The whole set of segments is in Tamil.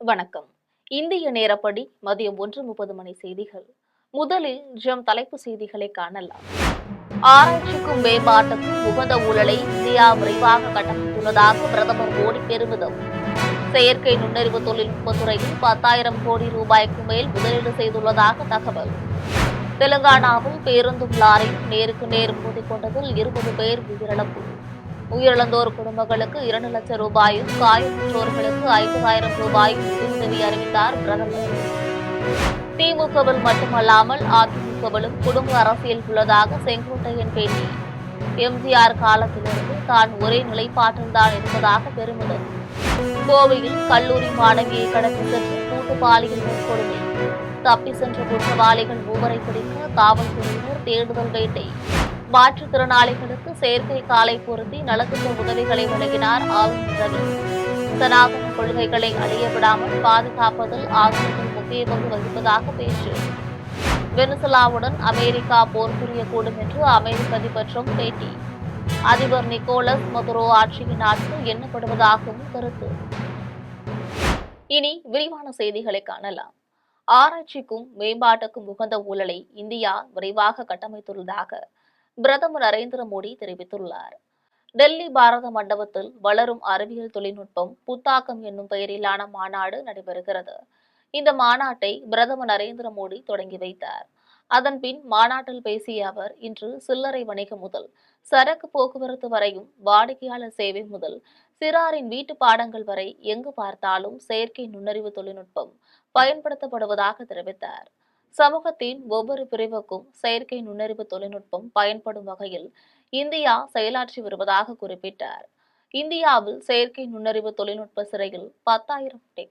வணக்கம். இந்திய நேரப்படி மதியம் 1:30 மணி செய்திகள். முதலில் தலைப்பு செய்திகளை காணலாம். ஆராய்ச்சிக்கும் மேம்பாட்டுக்கும் உகந்த ஊழலை இந்தியா விரைவாக கட்டமைத்துள்ளதாக பிரதமர் மோடி பெருமிதம். செயற்கை நுண்ணறிவு தொழில்நுட்பத்துறையில் 10,000 கோடி ரூபாய்க்கு மேல் முதலீடு செய்துள்ளதாக தகவல். தெலுங்கானாவில் பேருந்தும் லாரியும் நேருக்கு நேர் மோதிக்கொண்டதில் 20 பேர் உயிரிழப்பு. உயிரிழந்தோர் குடும்பங்களுக்கு 2 லட்சம் ரூபாயும், காயமுற்றோர்களுக்கு 50,000 ரூபாயும் நிதியுதவி அறிவித்தார் பிரதமர். திமுகவில் மட்டுமல்லாமல் அதிமுகவிலும் குடும்ப அரசியல் உள்ளதாக செங்கோட்டையன் பேட்டி. எம்ஜிஆர் காலத்திலிருந்து தான் ஒரே நிலைப்பாட்டில்தான் இருப்பதாக பெருமிதம். கோவையில் கல்லூரி மாணவியை கடத்தி சென்று கூட்டு பாலியல் வன்கொடுமை. தப்பி சென்ற குற்றவாளிகள் 3 பிடிக்க காவல்துறையினர் தேடுதல் வேட்டை. மாற்றுத்திறனாளிகளுக்கு செயற்கை காலை பொருத்தி நலத்திட்ட உதவிகளை வழங்கினார் ஆளுநர் ரவி. சனாதன கொள்கைகளை அழிய விடாமல் பாதுகாப்பதில் ஆளுநர்கள் முக்கிய பங்கு வகிப்பதாக பேச்சு. வெனிசுலாவுடன் அமெரிக்கா போர் புரியக்கூடும் என்று அமெரிக்க அதிபர் ட்ரம்ப் பேட்டி. அதிபர் நிக்கோலஸ் மதுரோ ஆட்சியின் நாட்கள் எண்ணப்படுவதாகவும் கருத்து. இனி விரிவான செய்திகளை காணலாம். ஆராய்ச்சிக்கும் மேம்பாட்டுக்கும் உகந்த ஊழலை இந்தியா விரைவாக கட்டமைத்துள்ளதாக பிரதமர் நரேந்திர மோடி தெரிவித்துள்ளார். டெல்லி பாரத மண்டபத்தில் வளரும் அறிவியல் தொழில்நுட்பம் புத்தாக்கம் என்னும் பெயரிலான மாநாடு நடைபெறுகிறது. இந்த மாநாட்டை பிரதமர் நரேந்திர மோடி தொடங்கி வைத்தார். அதன்பின் மாநாட்டில் பேசிய அவர், இன்று சில்லறை வணிகம் முதல் சரக்கு போக்குவரத்து வரையும், வாடிக்கையாளர் சேவை முதல் சிறாரின் வீட்டு பாடங்கள் வரை எங்கு பார்த்தாலும் செயற்கை நுண்ணறிவு தொழில்நுட்பம் பயன்படுத்தப்படுவதாக தெரிவித்தார். சமூகத்தின் ஒவ்வொரு பிரிவுக்கும் செயற்கை நுண்ணறிவு தொழில்நுட்பம் பயன்படும் வகையில் இந்தியா செயலாற்றி வருவதாக குறிப்பிட்டார். இந்தியாவில் செயற்கை நுண்ணறிவு தொழில்நுட்ப சிறையில் 10,000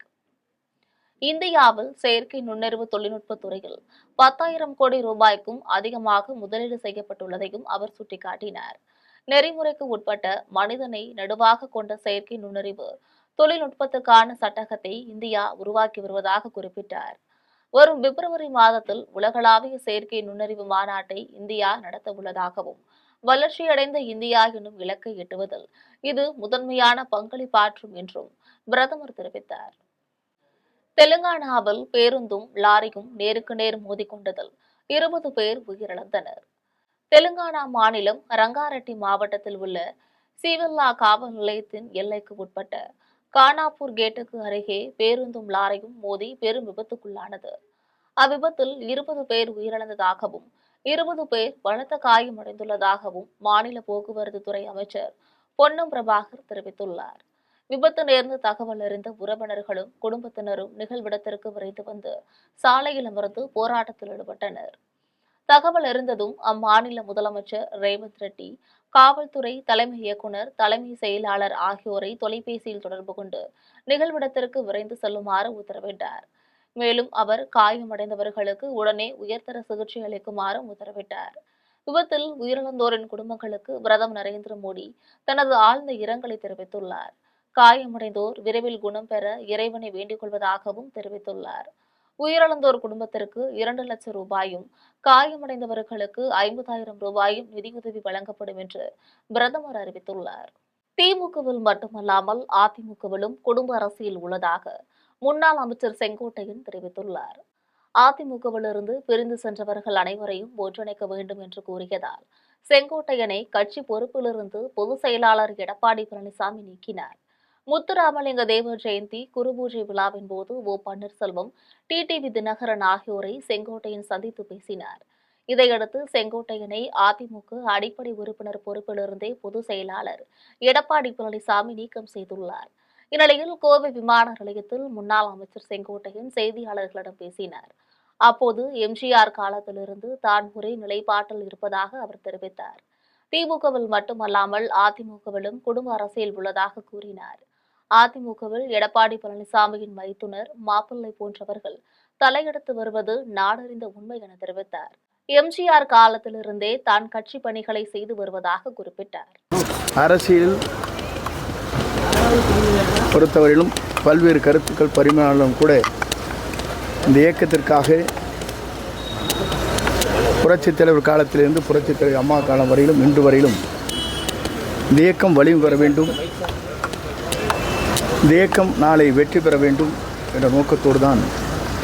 இந்தியாவில் செயற்கை நுண்ணறிவு தொழில்நுட்ப துறையில் 10,000 கோடி ரூபாய்க்கும் அதிகமாக முதலீடு செய்யப்பட்டுள்ளதையும் அவர் சுட்டிக்காட்டினார். நெறிமுறைக்கு உட்பட்ட மனிதனை நடுவாக கொண்ட செயற்கை நுண்ணறிவு தொழில்நுட்பத்துக்கான சட்டகத்தை இந்தியா உருவாக்கி வருவதாக குறிப்பிட்டார். வரும் பிப்ரவரி மாதத்தில் உலகளாவிய செயற்கை நுண்ணறிவு மாநாட்டை இந்தியா நடத்த உள்ளதாகவும், வளர்ச்சியடைந்த இந்தியா எனும் இலக்கை எட்டுவதில் இது முதன்மையான பங்களிப்பாற்றும் என்றும் பிரதமர் தெரிவித்தார். தெலுங்கானாவில் பேருந்தும் லாரியும் நேருக்கு நேர் மோதிக்கொண்டதில் 20 பேர் உயிரிழந்தனர். தெலுங்கானா மாநிலம் ரங்காரெட்டி மாவட்டத்தில் உள்ள சிவல்லா காவல் நிலையத்தின் எல்லைக்கு உட்பட்ட கானாப்பூர் கேட்டுக்கு அருகே பேருந்தும் லாரியும் மோதி பெரும் விபத்துக்குள்ளானது. அவ்விபத்தில் 20 பேர் உயிரிழந்ததாகவும் 20 பேர் பலத்த காயமடைந்துள்ளதாகவும் மாநில போக்குவரத்து துறை அமைச்சர் பொன்னம் பிரபாகர் தெரிவித்துள்ளார். விபத்து நேர்ந்த தகவல் அறிந்த உறவினர்களும் குடும்பத்தினரும் நிகழ்விடத்திற்கு விரைந்து வந்து சாலையில் அமர்ந்து போராட்டத்தில் ஈடுபட்டனர். தகவல் அறிந்ததும் அம்மாநில முதலமைச்சர் ரேவந்த் ரெட்டி, காவல்துறை தலைமை இயக்குநர், தலைமை செயலாளர் ஆகியோரை தொலைபேசியில் தொடர்பு கொண்டு நிகழ்விடத்திற்கு விரைந்து செல்லுமாறு உத்தரவிட்டார். மேலும் அவர் காயமடைந்தவர்களுக்கு உடனே உயர்தர சிகிச்சை அளிக்குமாறும் உத்தரவிட்டார். விபத்தில் உயிரிழந்தோரின் குடும்பங்களுக்கு பிரதமர் நரேந்திர மோடி தனது ஆழ்ந்த இரங்கலை தெரிவித்துள்ளார். காயமடைந்தோர் விரைவில் குணம் பெற இறைவனை வேண்டிக் கொள்வதாகவும் தெரிவித்துள்ளார். உயிரிழந்தோர் குடும்பத்திற்கு 2 லட்சம் ரூபாயும், காயமடைந்தவர்களுக்கு 50,000 ரூபாயும் நிதியுதவி வழங்கப்படும் என்று பிரதமர் அறிவித்துள்ளார். திமுகவில் மட்டுமல்லாமல் அதிமுகவிலும் குடும்ப அரசியல் உள்ளதாக முன்னாள் அமைச்சர் செங்கோட்டையன் தெரிவித்துள்ளார். அதிமுகவிலிருந்து பிரிந்து சென்றவர்கள் அனைவரையும் ஒன்றிணைக்க வேண்டும் என்று கூறியதால் செங்கோட்டையனை கட்சி பொறுப்பிலிருந்து பொதுச் செயலாளர் எடப்பாடி பழனிசாமி நீக்கினார். முத்துராமலிங்க தேவர் ஜெயந்தி, குருபூஜை விழாவின் போது பன்னீர்செல்வம், டிடிவி தினகரன் ஆகியோரை செங்கோட்டையன் சந்தித்து பேசினார். இதையடுத்து செங்கோட்டையனை அதிமுக அடிப்படை உறுப்பினர் பொறுப்பிலிருந்தே பொதுச் செயலாளர் எடப்பாடி பழனிசாமி நீக்கம் செய்துள்ளார். இந்நிலையில் கோவை விமான நிலையத்தில் முன்னாள் அமைச்சர் செங்கோட்டையன் செய்தியாளர்களிடம் பேசினார். அப்போது எம்ஜிஆர் காலத்திலிருந்து தான் ஒரே நிலைப்பாட்டில் இருப்பதாக அவர் தெரிவித்தார். திமுகவில் மட்டுமல்லாமல் அதிமுகவிலும் குடும்ப அரசியல் உள்ளதாக கூறினார். அதிமுகவில் எடப்பாடி பழனிசாமியின் மைத்துனர், மாப்பிள்ளை போன்றவர்கள் தலையெடுத்து வருவது நாடறிந்த உண்மை என தெரிவித்தார். எம்ஜிஆர் காலத்திலிருந்தே தான் கட்சி பணிகளை செய்து வருவதாக குறிப்பிட்டார். அரசியல் பொறுத்தவரையிலும் பல்வேறு கருத்துக்கள் பரிமாணம் கூட இந்த இயக்கத்திற்காக புரட்சித் தலைவர் காலத்திலிருந்து புரட்சித் தலைவர் அம்மா காலம் வரையிலும் இன்று வரையிலும் இந்த இயக்கம் வலிமை பெற வேண்டும், இந்த இயக்கம் நாளை வெற்றி பெற வேண்டும், என்ற நோக்கத்தோடு தான்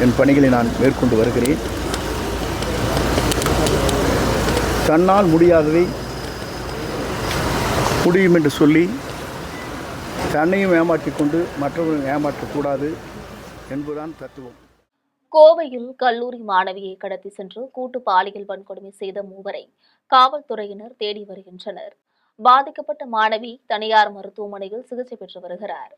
என் பணிகளை நான் மேற்கொண்டு வருகிறேன். தன்னால் முடியாததை முடியும் என்று சொல்லி தன்னையும் ஏமாற்றிக் கொண்டு மற்றவர்கள் ஏமாற்றக்கூடாது என்பதுதான் தத்துவம். கோவையில் கல்லூரி மாணவியை கடத்தி சென்று கூட்டு பாலியல் வன்கொடுமை செய்த மூவரை காவல்துறையினர் தேடி வருகின்றனர். பாதிக்கப்பட்ட மாணவி தனியார் மருத்துவமனையில் சிகிச்சை பெற்று வருகிறார்.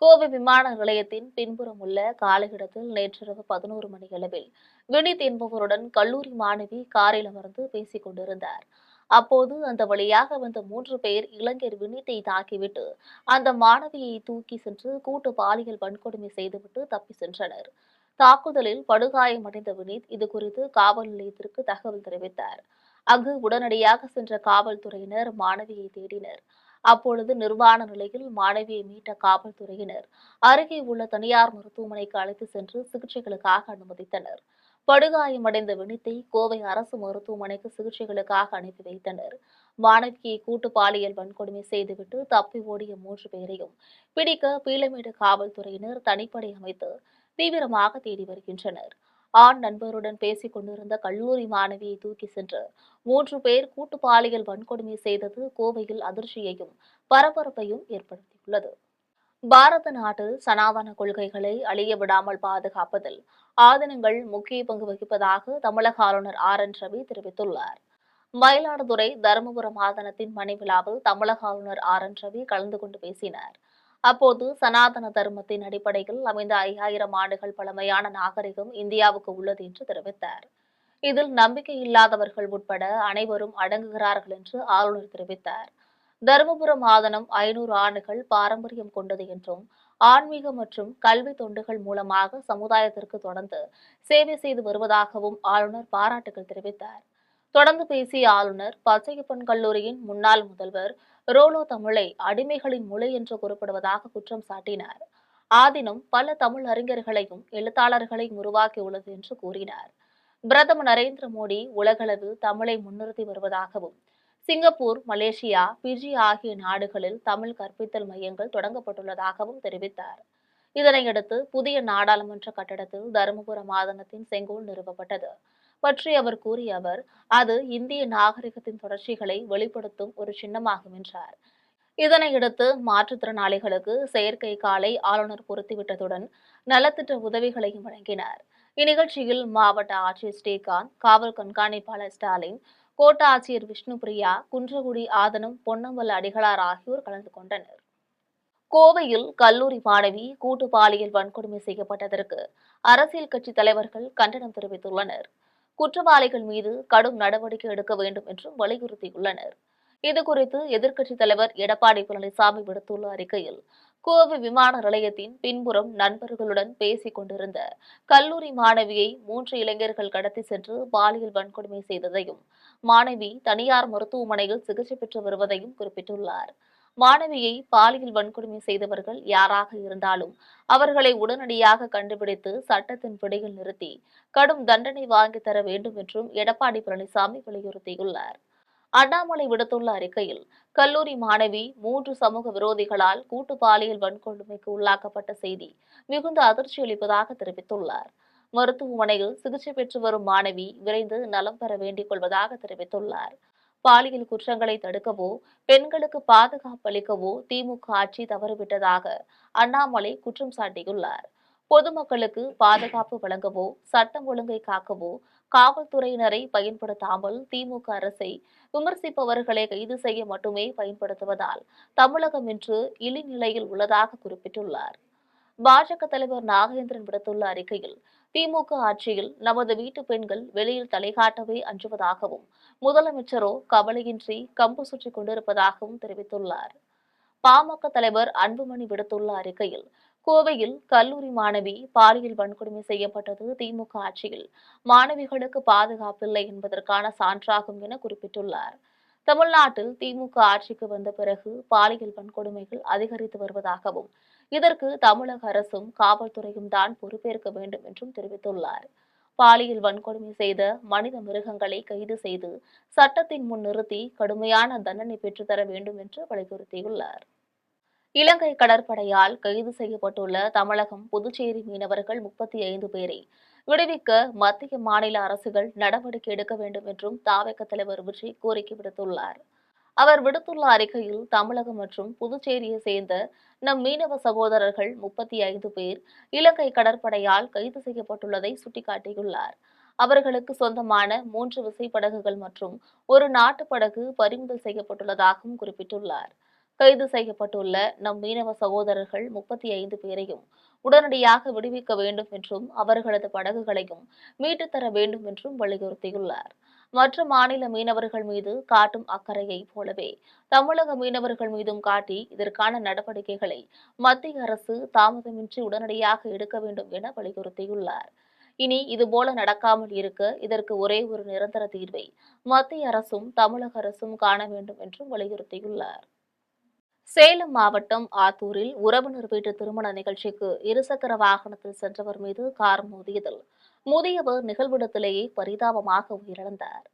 கோவை விமான நிலையத்தின் பின்புறம் உள்ள காலியிடத்தில் நேற்றிரவு 11 மணியளவில் வினித் என்பவருடன் கல்லூரி மாணவி காரில் அமர்ந்து பேசிக் கொண்டிருந்தார். அப்போது அந்த வழியாக வந்த 3 பேர் இளைஞர் வினித்தை தாக்கிவிட்டு அந்த மாணவியை தூக்கி சென்று கூட்டு பாலியல் வன்கொடுமை செய்துவிட்டு தப்பி சென்றனர். தாக்குதலில் படுகாயமடைந்த வினித் இதுகுறித்து காவல் நிலையத்திற்கு தகவல் தெரிவித்தார். அங்கு உடனடியாக சென்ற காவல்துறையினர் மாணவியை தேடினர். அப்பொழுது நிர்வாண நிலையில் மாணவியை மீட்ட காவல்துறையினர் அருகே உள்ள தனியார் மருத்துவமனைக்கு அழைத்து சென்று சிகிச்சைகளுக்காக அனுமதித்தனர். படுகாயமடைந்த வினித்தை கோவை அரசு மருத்துவமனைக்கு சிகிச்சைகளுக்காக அனுப்பி வைத்தனர். மாணவியை கூட்டு பாலியல் வன்கொடுமை செய்துவிட்டு தப்பி ஓடிய 3 பேரையும் பிடிக்க பீளமேடு காவல்துறையினர் தனிப்படை அமைத்து தீவிரமாக தேடி வருகின்றனர். ஆண் நண்பருடன் பேசிக் கொண்டிருந்த கல்லூரி மாணவியை தூக்கி சென்று 3 பேர் கூட்டு பாலியல் வன்கொடுமை செய்தது கோவையில் அதிர்ச்சியையும் பரபரப்பையும் ஏற்படுத்தியுள்ளது. பாரத நாட்டில் சனாதன கொள்கைகளை அழிய விடாமல் பாதுகாப்பதில் ஆதீனங்கள் முக்கிய பங்கு வகிப்பதாக தமிழக ஆளுநர் RN ரவி தெரிவித்துள்ளார். மயிலாடுதுறை தருமபுரம் ஆதீனத்தின் மணி விழாவில் தமிழக ஆளுநர் RN ரவி கலந்து கொண்டு பேசினார். அப்போது சனாதன தர்மத்தின் அடிப்படையில் அமைந்த 5000 ஆண்டுகள் பழமையான நாகரிகம் இந்தியாவுக்கு உள்ளது என்று தெரிவித்தார். இதில் நம்பிக்கை இல்லாதவர்கள் உட்பட அனைவரும் அடங்குகிறார்கள் என்று ஆளுநர் தெரிவித்தார். தருமபுரம் ஆதீனம் 500 ஆண்டுகள் பாரம்பரியம் கொண்டது என்றும் ஆன்மீக மற்றும் கல்வி தொண்டுகள் மூலமாக சமுதாயத்திற்கு தொடர்ந்து சேவை செய்து வருவதாகவும் ஆளுநர் பாராட்டுகள் தெரிவித்தார். தொடர்ந்து பேசிய ஆளுநர் பச்சையப்பன் கல்லூரியின் முன்னாள் முதல்வர் ரோலோ தமிழை அடிமைகளின் மொழி என்று குறிப்பிடுவதாக குற்றம் சாட்டினார். ஆதீனம் பல தமிழ் அறிஞர்களையும் எழுத்தாளர்களையும் உருவாக்கியுள்ளது என்று கூறினார். பிரதமர் நரேந்திர மோடி உலகளவில் தமிழை முன்னிறுத்தி வருவதாகவும் சிங்கப்பூர், மலேசியா, பிஜி ஆகிய நாடுகளில் தமிழ் கற்பித்தல் மையங்கள் தொடங்கப்பட்டுள்ளதாகவும் தெரிவித்தார். இதனையடுத்து புதிய நாடாளுமன்ற கட்டடத்தில் தருமபுரம் ஆதீனத்தின் செங்கோல் நிறுவப்பட்டது பற்றி அவர் கூறிய அவர், அது இந்திய நாகரிகத்தின் தொடர்ச்சிகளை வெளிப்படுத்தும் ஒரு சின்னமாகும் என்றார். இதனையடுத்து மாற்றுத்திறனாளிகளுக்கு செயற்கை காலை ஆளுநர் பொருத்திவிட்டதுடன் நலத்திட்ட உதவிகளையும் வழங்கினார். இந்நிகழ்ச்சியில் மாவட்ட ஆட்சியர் ஸ்ரீகாந்த், காவல் கண்காணிப்பாளர் ஸ்டாலின், கோட்ட ஆட்சியர் விஷ்ணுபிரியா, குன்றக்குடி ஆதீனம் பொன்னம்பல அடிகளார் ஆகியோர் கலந்து கொண்டனர். கோவையில் கல்லூரி மாணவி கூட்டு பாலியல் வன்கொடுமை செய்யப்பட்டதற்கு அரசியல் கட்சி தலைவர்கள் கண்டனம் தெரிவித்துள்ளனர். குற்றவாளிகள் மீது கடும் நடவடிக்கை எடுக்க வேண்டும் என்றும் வலியுறுத்தியுள்ளனர். இதுகுறித்து எதிர்க்கட்சித் தலைவர் எடப்பாடி பழனிசாமி விடுத்துள்ள அறிக்கையில், கோவை விமான நிலையத்தின் பின்புறம் நண்பர்களுடன் பேசிக் கொண்டிருந்த கல்லூரி மாணவியை 3 இளைஞர்கள் கடத்தி சென்று பாலியல் வன்கொடுமை செய்ததையும், மாணவி தனியார் மருத்துவமனையில் சிகிச்சை பெற்று வருவதையும் குறிப்பிட்டுள்ளார். மாணவியை பாலியல் வன்கொடுமை செய்தவர்கள் யாராக இருந்தாலும் அவர்களை உடனடியாக கண்டுபிடித்து சட்டத்தின் பிடியில் நிறுத்தி கடும் தண்டனை வாங்கித் தர வேண்டும் என்றும் எடப்பாடி பழனிசாமி வலியுறுத்தியுள்ளார். அண்ணாமலை விடுத்துள்ள அறிக்கையில், கல்லூரி மாணவி 3 சமூக விரோதிகளால் கூட்டு பாலியல் வன்கொடுமைக்கு உள்ளாக்கப்பட்ட செய்தி மிகுந்த அதிர்ச்சி அளிப்பதாக தெரிவித்துள்ளார். மருத்துவமனையில் சிகிச்சை பெற்று வரும் மாணவி விரைந்து நலம் பெற வேண்டிக் கொள்வதாக தெரிவித்துள்ளார். பாலியல் குற்றங்களை தடுக்கவோ பெண்களுக்கு பாதுகாப்பு அளிக்கவோ திமுக ஆட்சி தவறிவிட்டதாக அண்ணாமலை குற்றம் சாட்டியுள்ளார். பொதுமக்களுக்கு பாதுகாப்பு வழங்கவோ சட்டம் ஒழுங்கை காக்கவோ காவல்துறையினரை பயன்படுத்தாமல் திமுக அரசை விமர்சிப்பவர்களை கைது செய்ய மட்டுமே பயன்படுத்துவதால் தமிழகம் இன்று இழிநிலையில் உள்ளதாக குறிப்பிட்டுள்ளார். பாஜக தலைவர் நாகேந்திரன் விடுத்துள்ள அறிக்கையில், திமுக ஆட்சியில் நமது வீட்டு பெண்கள் வெளியில் தலைகாட்டவே அஞ்சுவதாகவும் முதலமைச்சரோ கவலையின்றி கம்பு சுற்றிக் கொண்டிருப்பதாகவும் தெரிவித்துள்ளார். பாமக தலைவர் அன்புமணி விடுத்துள்ள அறிக்கையில், கோவையில் கல்லூரி மாணவி பாலியல் வன்கொடுமை செய்யப்பட்டது திமுக ஆட்சியில் மாணவிகளுக்கு பாதுகாப்பில்லை என்பதற்கான சான்றாகும் என குறிப்பிட்டுள்ளார். தமிழ்நாட்டில் திமுக ஆட்சிக்கு வந்த பிறகு பாலியல் வன்கொடுமைகள் அதிகரித்து வருவதாகவும் இதற்கு தமிழக அரசும் காவல்துறையும் தான் பொறுப்பேற்க வேண்டும் என்றும் தெரிவித்துள்ளார். பாலியல் வன்கொடுமை செய்த மனித மிருகங்களை கைது செய்து சட்டத்தின் முன் நிறுத்தி கடுமையான தண்டனை பெற்றுத்தர வேண்டும் என்று வலியுறுத்தியுள்ளார். இலங்கை கடற்படையால் கைது செய்யப்பட்டுள்ள தமிழகம், புதுச்சேரி மீனவர்கள் 35 பேரை விடுவிக்க மத்திய, மாநில அரசுகள் நடவடிக்கை எடுக்க வேண்டும் என்றும் தாவேக தலைவர் விஜய் கோரிக்கை விடுத்துள்ளார். அவர் விடுத்துள்ள அறிக்கையில், தமிழகம் மற்றும் புதுச்சேரியை சேர்ந்த நம் மீனவ சகோதரர்கள் 35 பேர் இலங்கை கடற்படையால் கைது செய்யப்பட்டுள்ளதை சுட்டிக்காட்டியுள்ளார். அவர்களுக்கு சொந்தமான 3 விசைப்படகுகள் மற்றும் ஒரு நாட்டுப் படகு பறிமுதல் செய்யப்பட்டுள்ளதாகவும் குறிப்பிட்டுள்ளார். கைது செய்யப்பட்டுள்ள நம் மீனவ சகோதரர்கள் 35 பேரையும் உடனடியாக விடுவிக்க வேண்டும் என்றும் அவர்களது படகுகளையும் மீட்டுத் தர வேண்டும் என்றும் வலியுறுத்தியுள்ளார். மற்ற மாநில மீனவர்கள் மீது காட்டும் அக்கறையை போலவே தமிழக மீனவர்கள் மீதும் காட்டி இதற்கான நடவடிக்கைகளை மத்திய அரசு தாமதமின்றி உடனடியாக எடுக்க வேண்டும் என வலியுறுத்தியுள்ளார். இனி இதுபோல நடக்காமல் இருக்க இதற்கு ஒரே ஒரு நிரந்தர தீர்வை மத்திய அரசும் தமிழக அரசும் காண வேண்டும் என்றும் வலியுறுத்தியுள்ளார். சேலம் மாவட்டம் ஆத்தூரில் உறவினர் வீட்டு திருமண நிகழ்ச்சிக்கு இருசக்கர வாகனத்தில் சென்றவர் மீது கார் மோதியதில் முதியவர் நிகழ்விடத்திலேயே பரிதாபமாக உயிரிழந்தார்.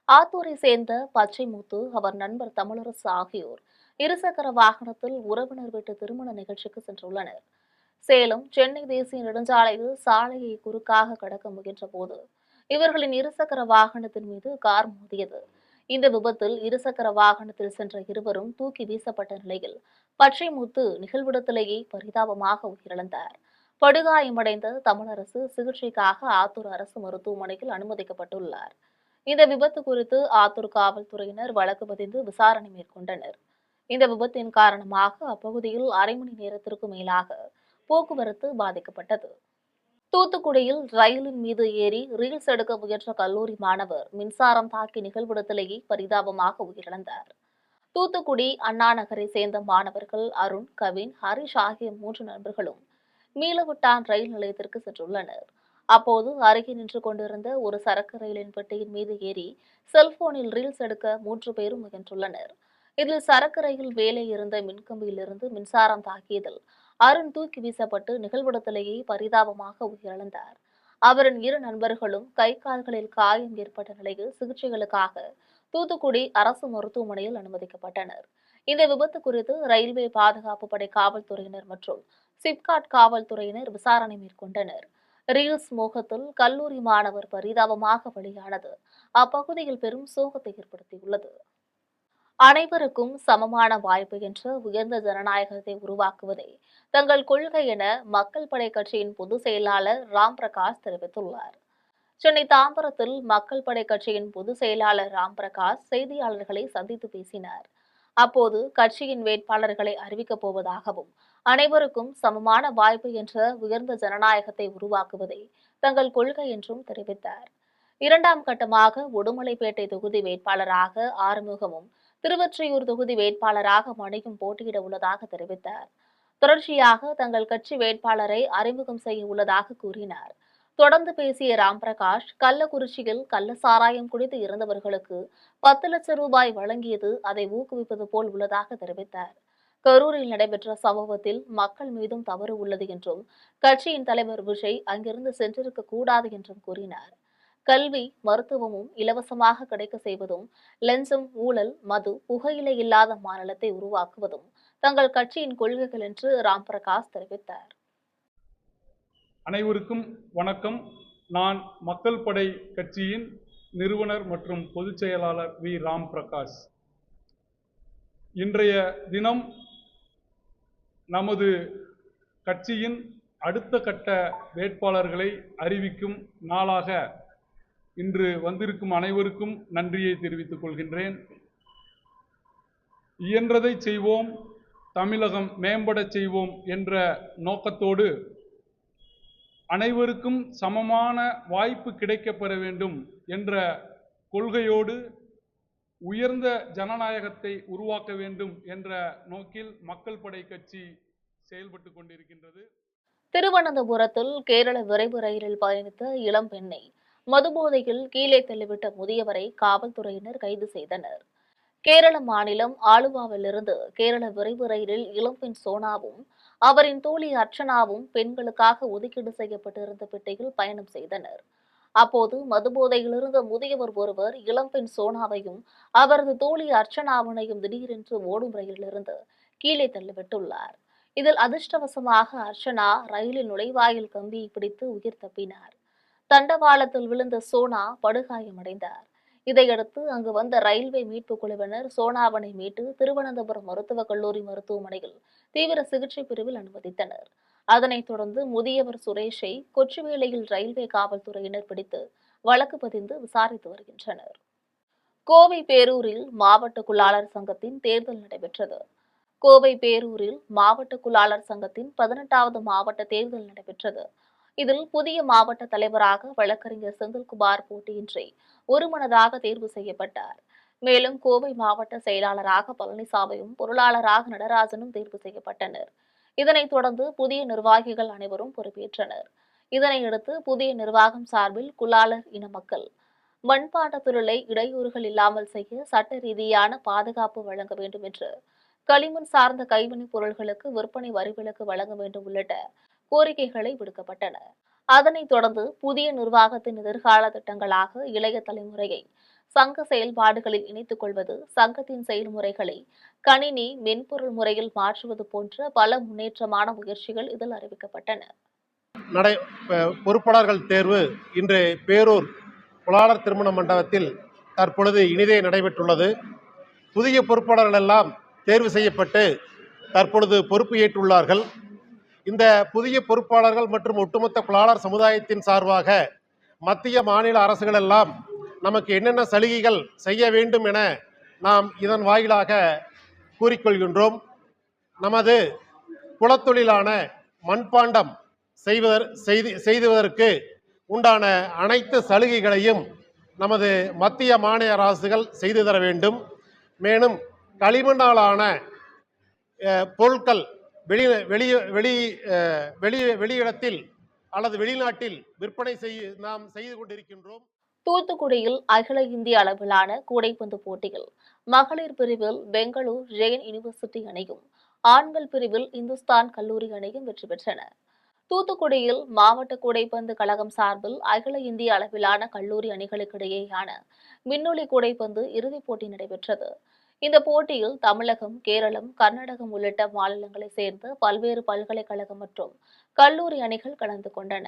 ஆத்தூரை சேர்ந்த பச்சைமுத்து, அவர் நண்பர் தமிழரசு ஆகியோர் இருசக்கர வாகனத்தில் உறவினர் வீட்டு திருமண நிகழ்ச்சிக்கு சென்றுள்ளனர். சேலம் சென்னை தேசிய நெடுஞ்சாலையில் சாலையை குறுக்காக கடக்க முயன்ற போது இவர்களின் இருசக்கர வாகனத்தின் மீது கார் மோதியது. இந்த விபத்தில் இருசக்கர வாகனத்தில் சென்ற இருவரும் தூக்கி வீசப்பட்ட நிலையில் பச்சைமுத்து நிகழ்விடத்திலேயே பரிதாபமாக உயிரிழந்தார். படுகாயமடைந்த தமிழரசு சிகிச்சைக்காக ஆத்தூர் அரசு மருத்துவமனையில் அனுமதிக்கப்பட்டுள்ளார். இந்த விபத்து குறித்து ஆத்தூர் காவல்துறையினர் வழக்கு பதிந்து விசாரணை மேற்கொண்டனர். இந்த விபத்தின் காரணமாக அப்பகுதியில் அரை மணி நேரத்திற்கு மேலாக போக்குவரத்து பாதிக்கப்பட்டது. தூத்துக்குடியில் ரயிலின் மீது ஏறி ரீல்ஸ் எடுக்க முயன்ற கல்லூரி மாணவர் மின்சாரம் தாக்கி நிகழ்விடத்திலேயே பரிதாபமாக உயிரிழந்தார். தூத்துக்குடி அண்ணா நகரை சேர்ந்த மாணவர்கள் அருண், கவின், ஹரிஷ் ஆகிய 3 நண்பர்களும் மீளவிட்டான் ரயில் நிலையத்திற்கு சென்றுள்ளனர். அப்போது அருகே நின்று கொண்டிருந்த ஒரு சரக்கு ரயிலின் பெட்டியின் மீது ஏறி செல்போனில் ரீல்ஸ் எடுக்க 3 பேரும் முயன்றுள்ளனர். இதில் சரக்கு ரயில் வேலை இருந்த மின்கம்பியிலிருந்து மின்சாரம் தாக்கியதில் அருண் தூக்கி வீசப்பட்டு நிகழ்விடத்திலேயே பரிதாபமாக உயிரிழந்தார். அவரின் 2 நண்பர்களும் கை கால்களில் காயம் ஏற்பட்ட நிலையில் சிகிச்சைகளுக்காக தூத்துக்குடி அரசு மருத்துவமனையில் அனுமதிக்கப்பட்டனர். இந்த விபத்து குறித்து ரயில்வே பாதுகாப்பு படை காவல்துறையினர் மற்றும் சிப்காட் காவல்துறையினர் விசாரணை மேற்கொண்டனர். ரீல்ஸ் மோகத்தில் கல்லூரி மாணவர் பரிதாபமாக பலியானது அப்பகுதியில் பெரும் சோகத்தை ஏற்படுத்தியுள்ளது. அனைவருக்கும் சமமான வாய்ப்பு என்ற உயர்ந்த ஜனநாயகத்தை உருவாக்குவதே தங்கள் கொள்கை என மக்கள் படை கட்சியின் பொதுச் செயலாளர் ராம் பிரகாஷ் தெரிவித்துள்ளார். சென்னை தாம்பரத்தில் மக்கள் படை கட்சியின் பொதுச் செயலாளர் ராம் பிரகாஷ் செய்தியாளர்களை சந்தித்து பேசினார். அப்போது கட்சியின் வேட்பாளர்களை அறிவிக்கப் போவதாகவும், அனைவருக்கும் சமமான வாய்ப்பு என்ற உயர்ந்த ஜனநாயகத்தை உருவாக்குவதே தங்கள் கொள்கை என்றும் தெரிவித்தார். 2ஆம் கட்டமாக உடுமலைப்பேட்டை தொகுதி வேட்பாளராக ஆறுமுகமும், திருவொற்றியூர் தொகுதி வேட்பாளராக மணியும் போட்டியிட உள்ளதாக தெரிவித்தார். தொடர்ச்சியாக தங்கள் கட்சி வேட்பாளரை அறிமுகம் செய்ய உள்ளதாக கூறினார். தொடர்ந்து பேசிய ராம் பிரகாஷ், கள்ளக்குறிச்சியில் கள்ள சாராயம் குடித்து இறந்தவர்களுக்கு 10 லட்சம் ரூபாய் வழங்கியது அதை ஊக்குவிப்பது போல் உள்ளதாக தெரிவித்தார். கரூரில் நடைபெற்ற சம்பவத்தில் மக்கள் மீதும் தவறு உள்ளது என்றும், கட்சியின் தலைவர் விஜய் அங்கிருந்து சென்றிருக்க கூடாது என்றும் கூறினார். கல்வி, மருத்துவமும் இலவசமாக கிடைக்க செய்வதும், லஞ்சம், ஊழல், மது, புகையிலை இல்லாத மாநிலத்தை உருவாக்குவதும் தங்கள் கட்சியின் கொள்கைகள் என்று ராம் பிரகாஷ் தெரிவித்தார். அனைவருக்கும் வணக்கம். நான் மக்கள் படை கட்சியின் நிறுவனர் மற்றும் பொதுச் செயலாளர் வி. ராம் பிரகாஷ். இன்றைய தினம் நமது கட்சியின் அடுத்த கட்ட வேட்பாளர்களை அறிவிக்கும் நாளாக இன்று வந்திருக்கும் அனைவருக்கும் நன்றியை தெரிவித்துக் கொள்கின்றேன். இயன்றதை செய்வோம், தமிழகம் மேம்படச் செய்வோம் என்ற நோக்கத்தோடு அனைவருக்கும் சமமான வாய்ப்பு கிடைக்கப்பெற வேண்டும் என்ற கொள்கையோடு உயர்ந்த ஜனநாயகத்தை உருவாக்க வேண்டும் என்ற நோக்கில் மக்கள் படை கட்சி செயல்பட்டு கொண்டிருக்கின்றது. திருவனந்தபுரத்தில் கேரள விரைவு ரயிலில் பயணித்த இளம் பெண்ணை மதுபோதையில் கீழே தள்ளிவிட்ட முதியவரை காவல்துறையினர் கைது செய்தனர். கேரள மாநிலம் ஆலுவாவிலிருந்து கேரள விரைவு ரயிலில் இளம்பெண் சோனாவும் அவரின் தோழி அர்ச்சனாவும் பெண்களுக்காக ஒதுக்கீடு செய்யப்பட்டிருந்த பெட்டியில் பயணம் செய்தனர். அப்போது மதுபோதையிலிருந்த முதியவர் ஒருவர் இளம்பெண் சோனாவையும் அவரது தோழி அர்ச்சனாவினையும் திடீரென்று ஓடும் ரயிலிலிருந்து கீழே தள்ளிவிட்டுள்ளார். இதில் அதிர்ஷ்டவசமாக அர்ச்சனா ரயிலின் நுழைவாயில் கம்பியை பிடித்து உயிர் தப்பினார். தண்டவாளத்தில் விழுந்த சோனா படுகாயமடைந்தார். இதையடுத்து அங்கு வந்த ரயில்வே மீட்புக் குழுவினர் சோனாவனை மீட்டு திருவனந்தபுரம் மருத்துவக் கல்லூரி மருத்துவமனையில் தீவிர சிகிச்சை பிரிவில் அனுமதித்தனர். அதனைத் தொடர்ந்து முதியவர் சுரேஷை கொச்சுவேளையில் ரயில்வே காவல்துறையினர் பிடித்து வழக்கு பதிந்து விசாரித்து வருகின்றனர். கோவை பேரூரில் மாவட்ட குளாளர் சங்கத்தின் தேர்தல் நடைபெற்றது. கோவை பேரூரில் மாவட்ட குளாளர் சங்கத்தின் 18வது மாவட்ட தேர்தல் நடைபெற்றது. இதில் புதிய மாவட்ட தலைவராக வழக்கறிஞர் செந்தில்குமார் போட்டியின்றி ஒருமனதாக தேர்வு செய்யப்பட்டார். மேலும் கோவை மாவட்ட செயலாளராக பழனிசாமியும் பொருளாளராக நடராஜனும் தேர்வு செய்யப்பட்டனர். இதனைத் தொடர்ந்து புதிய நிர்வாகிகள் அனைவரும் பொறுப்பேற்றனர். இதனையடுத்து புதிய நிர்வாகம் சார்பில் குளாளர் இன மக்கள் மண்பாண்ட தொழிலை இடையூறுகள் இல்லாமல் செய்ய சட்ட ரீதியான பாதுகாப்பு வழங்க வேண்டும் என்று, களிமண் சார்ந்த கைவினைப் பொருட்களுக்கு விற்பனை வரிவிலக்கு வழங்க வேண்டும் உள்ளிட்ட கோரிக்கைகளை விடுக்கப்பட்டன. அதனைத் தொடர்ந்து புதிய நிர்வாகத்தின் எதிர்கால திட்டங்களாக இளைய தலைமுறையை சங்க செயல்பாடுகளில் இணைத்துக் கொள்வது, சங்கத்தின் செயல்முறைகளை கணினி மென்பொருள் முறையில் மாற்றுவது போன்ற பல முன்னேற்றமான முயற்சிகள் இதில் அறிவிக்கப்பட்டன. பொறுப்பாளர்கள் தேர்வு இன்று பேரூர் குளாளர் திருமண மண்டபத்தில் தற்பொழுது இனிதே நடைபெற்றுள்ளது. புதிய பொறுப்பாளர்கள் எல்லாம் தேர்வு செய்யப்பட்டு தற்பொழுது பொறுப்பு ஏற்றுள்ளார்கள். இந்த புதிய பொறுப்பாளர்கள் மற்றும் ஒட்டுமொத்த குளாளர் சமுதாயத்தின் சார்பாக மத்திய மாநில அரசுகள் எல்லாம் நமக்கு என்னென்ன சலுகைகள் செய்ய வேண்டும் என நாம் இதன் வாயிலாக கூறிக்கொள்கின்றோம். நமது குலத்தொழிலான மண்பாண்டம் செய்துவதற்கு உண்டான அனைத்து சலுகைகளையும் நமது மத்திய மாநில அரசுகள் செய்து தர வேண்டும். மேலும் களிமண்ணாலான பொருட்கள் வெளியிடத்தில் அல்லது வெளிநாட்டில் விற்பனை நாம் செய்து கொண்டிருக்கின்றோம். தூத்துக்குடியில் அகில இந்திய அளவிலான கூடைப்பந்து போட்டியில் மகளிர் பிரிவில் பெங்களூர் ஜெயின் யூனிவர்சிட்டி அணியும், ஆண்கள் பிரிவில் இந்துஸ்தான் கல்லூரி அணியும் வெற்றி பெற்றன. தூத்துக்குடியில் மாவட்ட கூடைப்பந்து கழகம் சார்பில் அகில இந்திய அளவிலான கல்லூரி அணிகளுக்கிடையேயான மின்னொலி கூடைப்பந்து இறுதிப் போட்டி நடைபெற்றது. இந்த போட்டியில் தமிழகம், கேரளம், கர்நாடகம் உள்ளிட்ட மாநிலங்களைச் சேர்ந்த பல்வேறு பல்கலைக்கழகம் மற்றும் கல்லூரி அணிகள் கலந்து கொண்டன.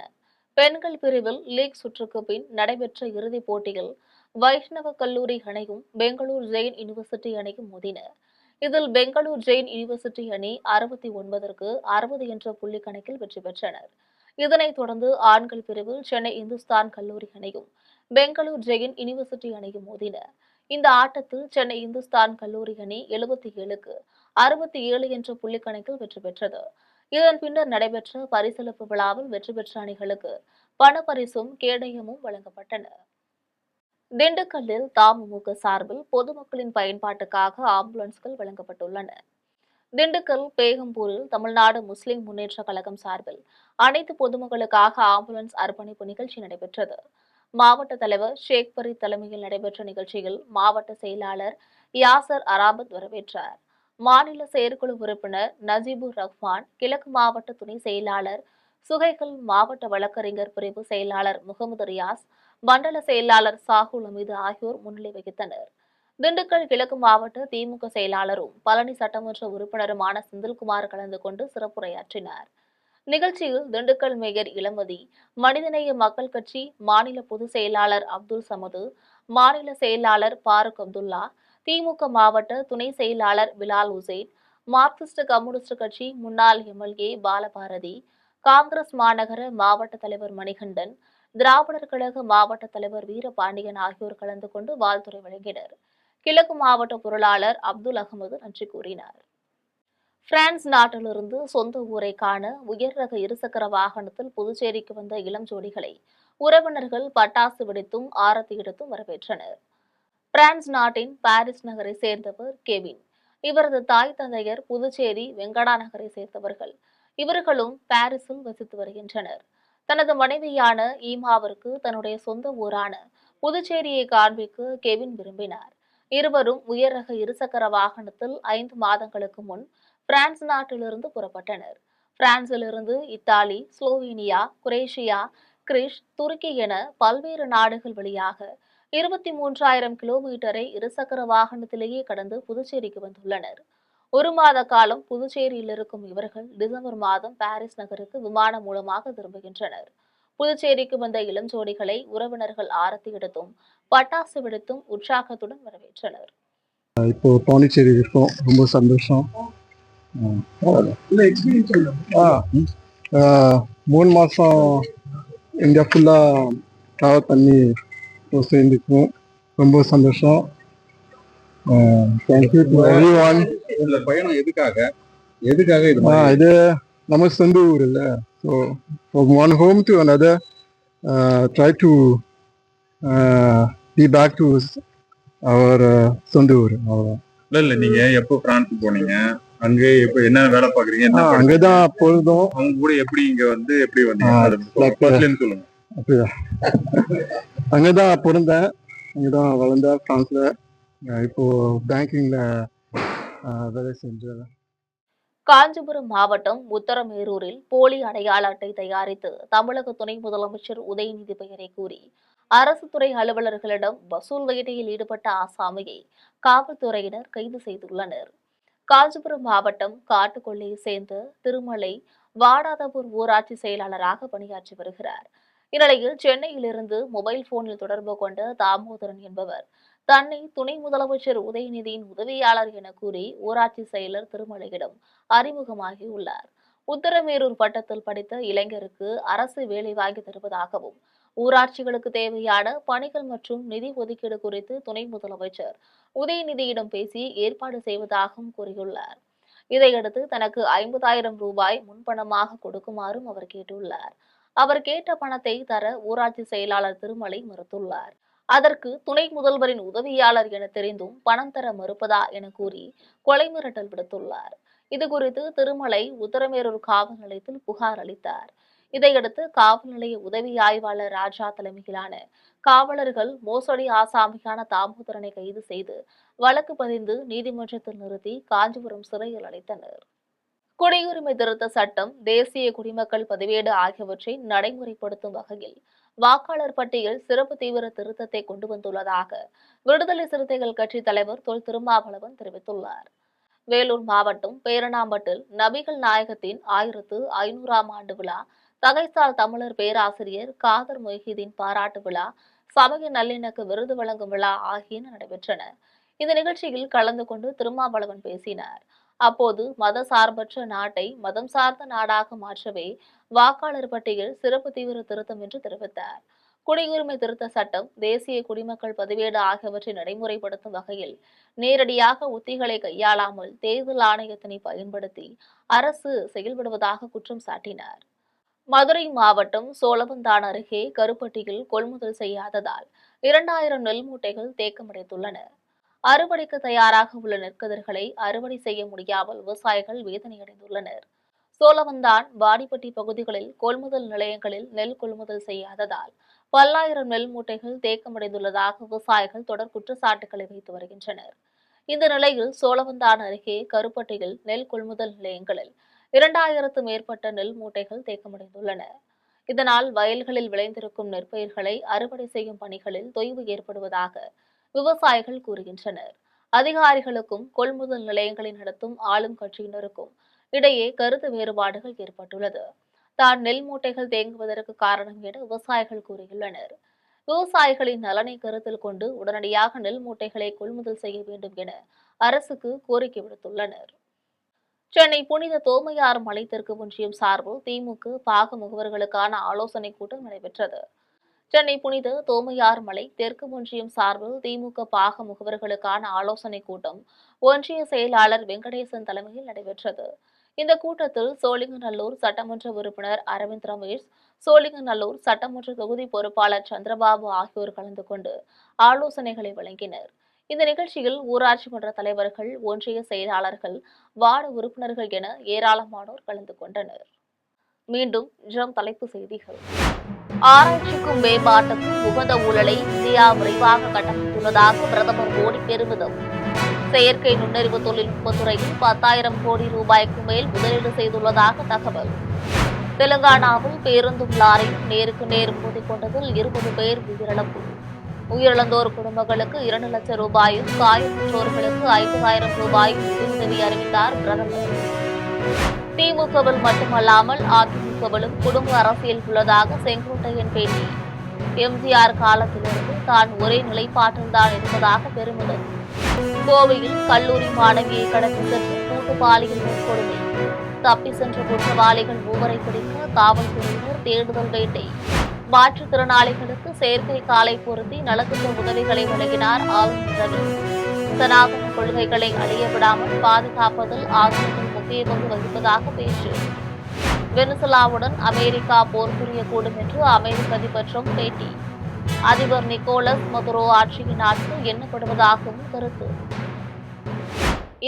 பெண்கள் பிரிவில் லீக் சுற்றுக்கு பின் நடைபெற்ற இறுதிப் போட்டியில் வைஷ்ணவ கல்லூரி அணியும் பெங்களூர் ஜெயின் யூனிவர்சிட்டி அணியும் மோதின. இதில் பெங்களூர் ஜெயின் யூனிவர்சிட்டி அணி 69க்கு 60 என்ற புள்ளி கணக்கில் வெற்றி பெற்றனர். இதனைத் தொடர்ந்து ஆண்கள் பிரிவில் சென்னை இந்துஸ்தான் கல்லூரி அணியும் பெங்களூர் ஜெயின் யூனிவர்சிட்டி அணியும் மோதின. இந்த ஆட்டத்தில் சென்னை இந்துஸ்தான் கல்லூரி அணி 77க்கு 67 என்ற புள்ளி கணக்கில் வெற்றி பெற்றது. இதன் பின்னர் நடைபெற்ற பரிசளிப்பு விழாவில் வெற்றி பெற்ற அணிகளுக்கு பணப்பரிசும் கேடயமும் வழங்கப்பட்டன. திண்டுக்கல்லில் தமுமுக சார்பில் பொதுமக்களின் பயன்பாட்டுக்காக ஆம்புலன்ஸ்கள் வழங்கப்பட்டுள்ளன. திண்டுக்கல் பேகம்பூரில் தமிழ்நாடு முஸ்லிம் முன்னேற்ற கழகம் சார்பில் அனைத்து பொதுமக்களுக்காக ஆம்புலன்ஸ் அர்ப்பணிப்பு நிகழ்ச்சி நடைபெற்றது. மாவட்ட தலைவர் ஷேக் பரீத் தலைமையில் நடைபெற்ற நிகழ்ச்சியில் மாவட்ட செயலாளர் யாசர் அராபத் வரவேற்றார். மாநில செயற்குழு உறுப்பினர் நஜீபுர் ரஹ்மான், கிழக்கு மாவட்ட துணை செயலாளர் சுகைகள், மாவட்ட வழக்கறிஞர் பிரிவு செயலாளர் முகமது ரியாஸ், மண்டல செயலாளர் சாகுல் அமீது ஆகியோர் முன்னிலை வகித்தனர். திண்டுக்கல் கிழக்கு மாவட்ட திமுக செயலாளரும் பழனி சட்டமன்ற உறுப்பினருமான செந்தில்குமார் கலந்து கொண்டு சிறப்புரையாற்றினார். நிகழ்ச்சியில் திண்டுக்கல் மேயர் இளமதி, மனிதநேய மக்கள் கட்சி மாநில பொதுச் செயலாளர் அப்துல் சமது, மாநில செயலாளர் பாருக் அப்துல்லா, திமுக மாவட்ட துணை செயலாளர் பிலால் உசேன், மார்க்சிஸ்ட் கம்யூனிஸ்ட் கட்சி முன்னாள் எம்எல்ஏ பாலபாரதி, காங்கிரஸ் மாநகர மாவட்ட தலைவர் மணிகண்டன், திராவிடர் கழக மாவட்ட தலைவர் வீரபாண்டியன் ஆகியோர் கலந்து கொண்டு வாழ்த்துரை வழங்கினர். கிழக்கு மாவட்ட பொருளாளர் அப்துல் அகமது நன்றி கூறினார். பிரான்ஸ் நாட்டிலிருந்து சொந்த ஊரை காண உயர் ரக இருசக்கர வாகனத்தில் புதுச்சேரிக்கு வந்த இளம் ஜோடிகளை உறவினர்கள் பட்டாசு வெடித்தும் ஆரத்தி எடுத்தும் வரவேற்றனர். பிரான்ஸ் நாட்டின் பாரிஸ் நகரை சேர்ந்தவர் கெவின். இவரது தாய் தந்தையர் புதுச்சேரி வெங்கடா நகரை சேர்ந்தவர்கள். இவர்களும் பாரிஸில் வசித்து வருகின்றனர். தனது மனைவியான ஈமாவிற்கு தன்னுடைய சொந்த ஊரான புதுச்சேரியை காண்பிக்க கெவின் விரும்பினார். இருவரும் உயர் ரக இருசக்கர வாகனத்தில் 5 மாதங்களுக்கு முன் பிரான்ஸ் நாட்டிலிருந்து புறப்பட்டனர். பிரான்சிலிருந்து இத்தாலி, ஸ்லோவேனியா, குரேஷியா, கிரீஸ், துருக்கி என பல்வேறு நாடுகள் வழியாக 23,000 கிலோமீட்டரை இருசக்கர வாகனத்திலேயே கடந்து புதுச்சேரிக்கு வந்துள்ளனர். 1 மாத காலம் புதுச்சேரியில் இருக்கும் இவர்கள் டிசம்பர் மாதம் பாரிஸ் நகருக்கு விமானம் மூலமாக திரும்புகின்றனர். புதுச்சேரிக்கு வந்த இளம் ஜோடிகளை உறவினர்கள் ஆரத்தி எடுத்தும் பட்டாசு வெடித்தும் உற்சாகத்துடன் வரவேற்றனர். இப்போ பாண்டிச்சேரி இருக்கோம், ரொம்ப சந்தோஷம். 3 மாதம் இந்தியா ஃபுல்லாக ட்ராவல் பண்ணி சேர்ந்துக்குவோம், ரொம்ப சந்தோஷம். Thank you to everyone. இந்த பயணம் எதுக்காக இது நம்ம சொந்த ஊர் இல்லை, so from one home to another, try to be back to our சொந்த ஊர். அவ்வளோதான். இல்ல நீங்க எப்போ பிரான்ஸ் போனீங்க, அங்கே எப்போ என்ன வேலை பாக்குறீங்க, என்ன படிச்சீங்க? அங்கதான் பொழுதும். அவங்க கூட எப்படி இங்க வந்து எப்படி வந்தீங்க, அதை firstல இருந்து சொல்லுங்க. அப்படியா? அங்கதான் பிறந்தேன், அங்கதான் வளர்ந்தேன் பிரான்ஸ்ல. இப்போ பேங்கிங்ல வேலை செஞ்சேன். காஞ்சிபுரம் மாவட்டம் உத்தரமேரூரில் போலி அடையாள அட்டை தயாரித்து தமிழக துணை முதலமைச்சர் உதயநிதி பெயரை கூறி அரசு துறை அலுவலர்களிடம் வசூல் வேட்டையில் ஈடுபட்ட ஆசாமியை காவல்துறையினர் கைது செய்துள்ளனர். காஞ்சிபுரம் மாவட்டம் காட்டுக்கொள்ளையை சேர்ந்த திருமலை வாடாதபூர் ஊராட்சி செயலாளராக பணியாற்றி வருகிறார். இந்நிலையில் சென்னையிலிருந்து மொபைல் போனில் தொடர்பு கொண்ட தாமோதரன் என்பவர் தன்னை துணை முதலமைச்சர் உதயநிதியின் உதவியாளர் என கூறி ஊராட்சி செயலர் திருமலையிடம் அறிமுகமாகியுள்ளார். உத்தரமேரூர் வட்டத்தில் படித்த இளைஞருக்கு அரசு வேலை வாங்கி தருவதாகவும் ஊராட்சிகளுக்கு தேவையான பணிகள் மற்றும் நிதி ஒதுக்கீடு குறித்து துணை முதலமைச்சர் உதயநிதியிடம் பேசி ஏற்பாடு செய்வதாகவும் கூறியுள்ளார். இதையடுத்து தனக்கு 50,000 ரூபாய் முன்பணமாக கொடுக்குமாறும் அவர் கேட்டுள்ளார். அவர் கேட்ட பணத்தை தர ஊராட்சி செயலாளர் திருமலை மறுத்துள்ளார். அதற்கு துணை முதல்வரின் உதவியாளர் என தெரிந்தும் பணம் தர மறுப்பதா என கூறி கொலை மிரட்டல் விடுத்துள்ளார். இதுகுறித்து திருமலை உத்தரமேரூர் காவல் நிலையத்தில் புகார் அளித்தார். இதையடுத்து காவல் நிலைய உதவி ஆய்வாளர் ராஜா தலைமையிலான காவலர்கள் மோசடி ஆசாமியான தாமோதரனை கைது செய்து வழக்கு பதிந்து நீதிமன்றத்தில் நிறுத்தி காஞ்சிபுரம் சிறையில் அடைத்தனர். குடியுரிமை திருத்த சட்டம், தேசிய குடிமக்கள் பதிவேடு ஆகியவற்றை நடைமுறைப்படுத்தும் வகையில் வாக்காளர் பட்டியல் சிறப்பு தீவிர திருத்தத்தை கொண்டு வந்துள்ளதாக விடுதலை சிறுத்தைகள் கட்சி தலைவர் தொல் திருமாவளவன் தெரிவித்துள்ளார். வேலூர் மாவட்டம் பேரணாம்பட்டில் நபிகள் நாயகத்தின் 1500ஆம் ஆண்டு விழா, தகைசால் தமிழர் பேராசிரியர் காதர் மொய்ஹிதீன் பாராட்டு விழா, சமய நல்லிணக்க விருது வழங்கும் விழா ஆகியன நடைபெற்றன. இந்த நிகழ்ச்சியில் கலந்து கொண்டு திருமாவளவன் பேசினார். அப்போது மத சார்பற்ற நாட்டை மதம் சார்ந்த நாடாக மாற்றவே வாக்காளர் பட்டியல் சிறப்பு தீவிர திருத்தம் என்று தெரிவித்தார். குடியுரிமை திருத்த சட்டம், தேசிய குடிமக்கள் பதிவேடு ஆகியவற்றை நடைமுறைப்படுத்தும் வகையில் நேரடியாக உத்திகளை கையாளாமல் தேர்தல் ஆணையத்தினை பயன்படுத்தி அரசு செயல்படுவதாக குற்றம் சாட்டினார். மதுரை மாவட்டம் சோழவந்தான் அருகே கருப்பட்டியில் கொள்முதல் செய்யாததால் 2000 நெல் மூட்டைகள் தேக்கமடைந்துள்ளன. அறுவடைக்கு தயாராக உள்ள நெற்கதிர்களை அறுவடை செய்ய முடியாமல் விவசாயிகள் வேதனையடைந்துள்ளனர். சோழவந்தான், வாடிப்பட்டி பகுதிகளில் கொள்முதல் நிலையங்களில் நெல் கொள்முதல் செய்யாததால் பல்லாயிரம் நெல் மூட்டைகள் தேக்கமடைந்துள்ளதாக விவசாயிகள் தொடர் குற்றச்சாட்டுகளை வைத்து வருகின்றனர். இந்த நிலையில் சோழவந்தான் அருகே கருப்பட்டியில் நெல் கொள்முதல் நிலையங்களில் 2000க்கும் மேற்பட்ட நெல் மூட்டைகள் தேக்கமடைந்துள்ளன. இதனால் வயல்களில் விளைந்திருக்கும் நெற்பயிர்களை அறுவடை செய்யும் பணிகளில் தொய்வு ஏற்படுவதாக விவசாயிகள் கூறுகின்றனர். அதிகாரிகளுக்கும் கொள்முதல் நிலையங்களை நடத்தும் ஆளும் கட்சியினருக்கும் இடையே கருத்து வேறுபாடுகள் ஏற்பட்டுள்ளது. தான் நெல் மூட்டைகள் தேங்குவதற்கு காரணம் என விவசாயிகள் கூறியுள்ளனர். விவசாயிகளின் நலனை கருத்தில் கொண்டு உடனடியாக நெல் மூட்டைகளை கொள்முதல் செய்ய வேண்டும் என அரசுக்கு கோரிக்கை விடுத்துள்ளனர். சென்னை புனித தோமையார் மலை தெற்கு ஒன்றியம் சார்பில் திமுக பாக முகவர்களுக்கான ஆலோசனைக் கூட்டம் நடைபெற்றது. சென்னை புனித தோமையார் மலை தெற்கு ஒன்றியம் சார்பில் திமுக பாக முகவர்களுக்கான ஆலோசனைக் கூட்டம் ஒன்றிய செயலாளர் வெங்கடேசன் தலைமையில் நடைபெற்றது. இந்த கூட்டத்தில் சோழிங்கநல்லூர் சட்டமன்ற உறுப்பினர் அரவிந்த் ரமேஷ், சோழிங்கநல்லூர் சட்டமன்ற தொகுதி பொறுப்பாளர் சந்திரபாபு ஆகியோர் கலந்து கொண்டு ஆலோசனைகளை வழங்கினர். இந்த நிகழ்ச்சியில் ஊராட்சி மன்ற தலைவர்கள், ஒன்றிய செயலாளர்கள், வார்டு உறுப்பினர்கள் என ஏராளமானோர் கலந்து கொண்டனர். மீண்டும் தலைப்புச் செய்திகள். ஆராய்ச்சிக்கும் மேம்பாட்டுக்கும் உகந்த ஊழலை இந்தியா விரைவாக கட்டமைத்துள்ளதாக பிரதமர் மோடி பெருமிதம். செயற்கை நுண்ணறிவு தொழில்நுட்பத்துறையில் 10,000 கோடி ரூபாய்க்கு மேல் முதலீடு செய்துள்ளதாக தகவல். தெலுங்கானாவில் பேருந்தும் லாரியும் நேருக்கு நேர் மோதிக்கொண்டதில் 20 பேர் உயிரிழப்பு. உயிரிழந்தோர் குடும்பங்களுக்கு 2 லட்சம் ரூபாயும் காயமுற்றோர்களுக்கு 50,000 ரூபாயும் நிதியுதவி அறிவித்தார் பிரதமர். திமுகவில் மட்டுமல்லாமல் அதிமுகவிலும் குடும்ப அரசியல் உள்ளதாக செங்கோட்டையன் பேட்டி. எம்ஜிஆர் காலத்திலிருந்து தான் ஒரே நிலைப்பாட்டில்தான் இருப்பதாக பெருமிதம். கோவையில் கல்லூரி மாணவியை கடத்தி சென்று கூட்டு பாலியல் கொடுமை. தப்பி சென்ற குற்றவாளிகள் 3 பிடிக்க காவல்துறையினர் தேடுதல் வேட்டை. மாற்றுத்திறனாளிகளுக்கு செயற்கை காலை பொருத்தி நலத்திட்ட உதவிகளை வழங்கினார் ஆளுநர் ரவி. சனாதன கொள்கைகளை அழிய விடாமல் பாதுகாப்பதில் ஆசிரியர்கள் முக்கிய பங்கு வகிப்பதாக பேச்சு. வெனிசுலாவுடன் அமெரிக்கா போர் புரியக்கூடும் என்று அமெரிக்க அதிபர் ட்ரம்ப் பேட்டி. அதிபர் நிக்கோலஸ் மதுரோ ஆட்சியின் நாட்கள் எண்ணப்படுவதாகவும் கருத்து.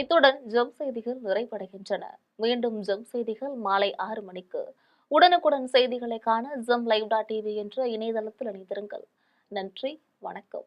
இத்துடன் ஜெம் செய்திகள் நிறைவடைகின்றன. மீண்டும் ஜெம் செய்திகள் மாலை 6 மணிக்கு. உடனுக்குடன் செய்திகளை காண ஜெம் லைவ்.tv என்ற இணையதளத்தில் இணைந்திருங்கள். நன்றி, வணக்கம்.